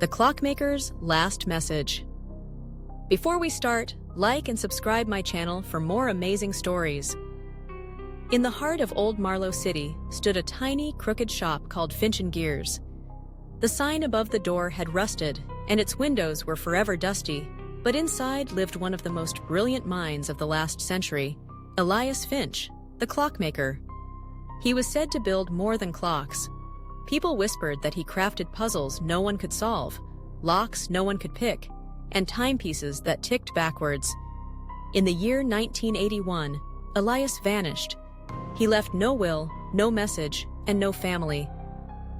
The Clockmaker's last message. Before we start, like and subscribe my channel for more amazing stories. In the heart of Old Marlow City stood a tiny, crooked shop called Finch & Gears. The sign above the door had rusted, and its windows were forever dusty, but inside lived one of the most brilliant minds of the last century, Elias Finch, the Clockmaker. He was said to build more than clocks. People whispered that he crafted puzzles no one could solve, locks no one could pick, and timepieces that ticked backwards. In the year 1981, Elias vanished. He left no will, no message, and no family.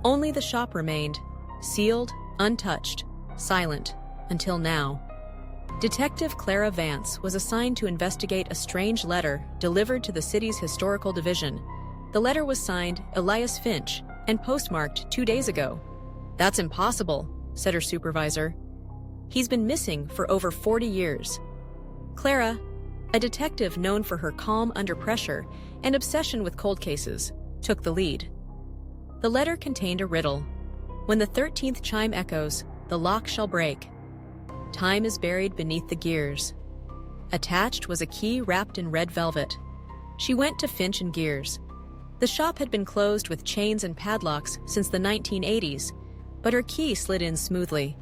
Only the shop remained, sealed, untouched, silent, until now. Detective Clara Vance was assigned to investigate a strange letter delivered to the city's historical division. The letter was signed Elias Finch and postmarked 2 days ago. "That's impossible," said her supervisor. "He's been missing for over 40 years. Clara, a detective known for her calm under pressure and obsession with cold cases, took the lead. The letter contained a riddle. When the 13th chime echoes, the lock shall break. Time is buried beneath the gears. Attached was a key wrapped in red velvet. She went to Finch & Gears. The shop had been closed with chains and padlocks since the 1980s, but her key slid in smoothly.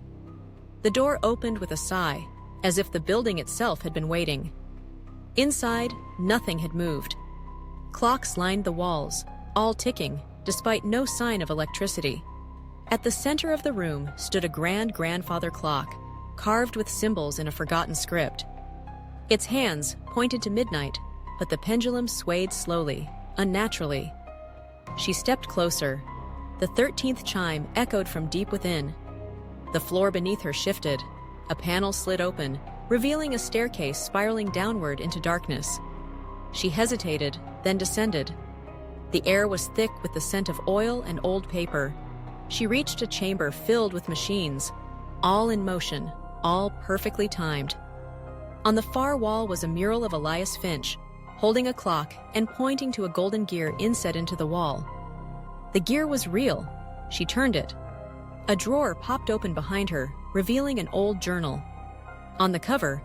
The door opened with a sigh, as if the building itself had been waiting. Inside, nothing had moved. Clocks lined the walls, all ticking, despite no sign of electricity. At the center of the room stood a grandfather clock, carved with symbols in a forgotten script. Its hands pointed to midnight, but the pendulum swayed slowly, unnaturally. She stepped closer. The 13th chime echoed from deep within. The floor beneath her shifted. A panel slid open, revealing a staircase spiraling downward into darkness. She hesitated, then descended. The air was thick with the scent of oil and old paper. She reached a chamber filled with machines, all in motion, all perfectly timed. On the far wall was a mural of Elias Finch, holding a clock and pointing to a golden gear inset into the wall. The gear was real. She turned it. A drawer popped open behind her, revealing an old journal. On the cover,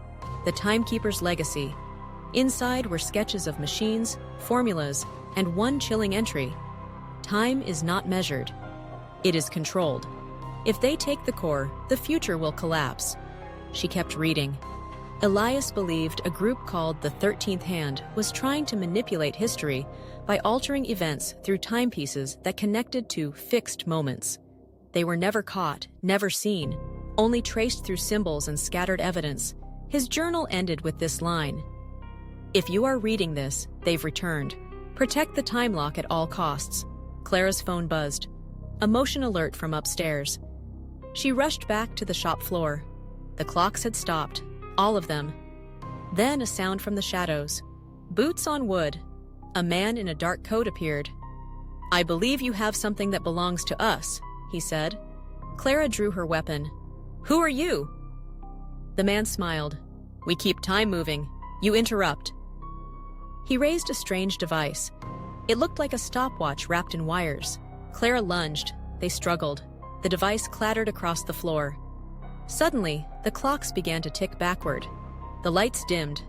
the timekeeper's legacy. Inside were sketches of machines, formulas, and one chilling entry. Time is not measured. It is controlled. If they take the core, the future will collapse. She kept reading. Elias believed a group called the 13th Hand was trying to manipulate history by altering events through timepieces that connected to fixed moments. They were never caught, never seen, only traced through symbols and scattered evidence. His journal ended with this line: "If you are reading this, they've returned. Protect the time lock at all costs." Clara's phone buzzed. A motion alert from upstairs. She rushed back to the shop floor. The clocks had stopped, all of them. Then a sound from the shadows. Boots on wood. A man in a dark coat appeared. "I believe you have something that belongs to us," he said. Clara drew her weapon. "Who are you?" The man smiled. "We keep time moving. You interrupt." He raised a strange device. It looked like a stopwatch wrapped in wires. Clara lunged. They struggled. The device clattered across the floor. Suddenly, the clocks began to tick backward. The lights dimmed.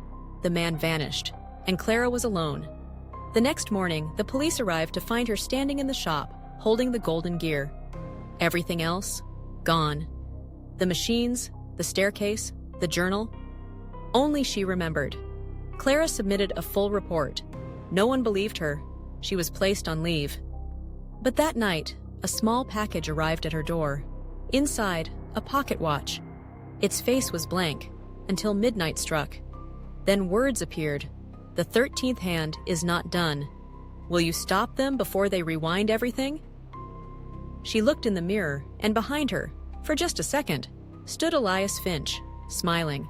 The man vanished, and Clara was alone. The next morning, the police arrived to find her standing in the shop, holding the golden gear. Everything else, gone. The machines, the staircase, the journal. Only she remembered. Clara submitted a full report. No one believed her. She was placed on leave. But that night, a small package arrived at her door. Inside, a pocket watch. Its face was blank, until midnight struck. Then words appeared. "The 13th Hand is not done. Will you stop them before they rewind everything?" She looked in the mirror, and behind her, for just a second, stood Elias Finch, smiling.